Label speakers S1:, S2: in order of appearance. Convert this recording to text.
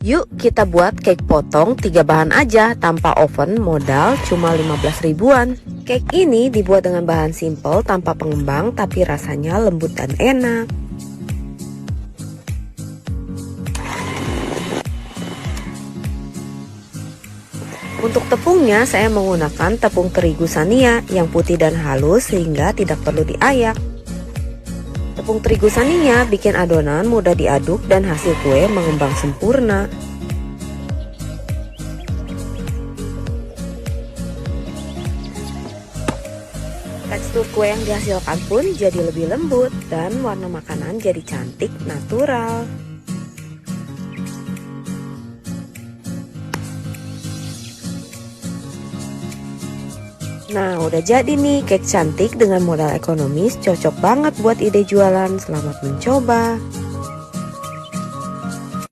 S1: Yuk kita buat cake potong 3 bahan aja tanpa oven, modal cuma 15 ribuan. Cake ini dibuat dengan bahan simple tanpa pengembang tapi rasanya lembut dan enak. Untuk tepungnya saya menggunakan tepung terigu Sania yang putih dan halus sehingga tidak perlu diayak. Tepung terigu Sania bikin adonan mudah diaduk dan hasil kue mengembang sempurna. Tekstur kue yang dihasilkan pun jadi lebih lembut dan warna makanan jadi cantik natural. Nah, udah jadi nih cake cantik dengan modal ekonomis, cocok banget buat ide jualan. Selamat mencoba.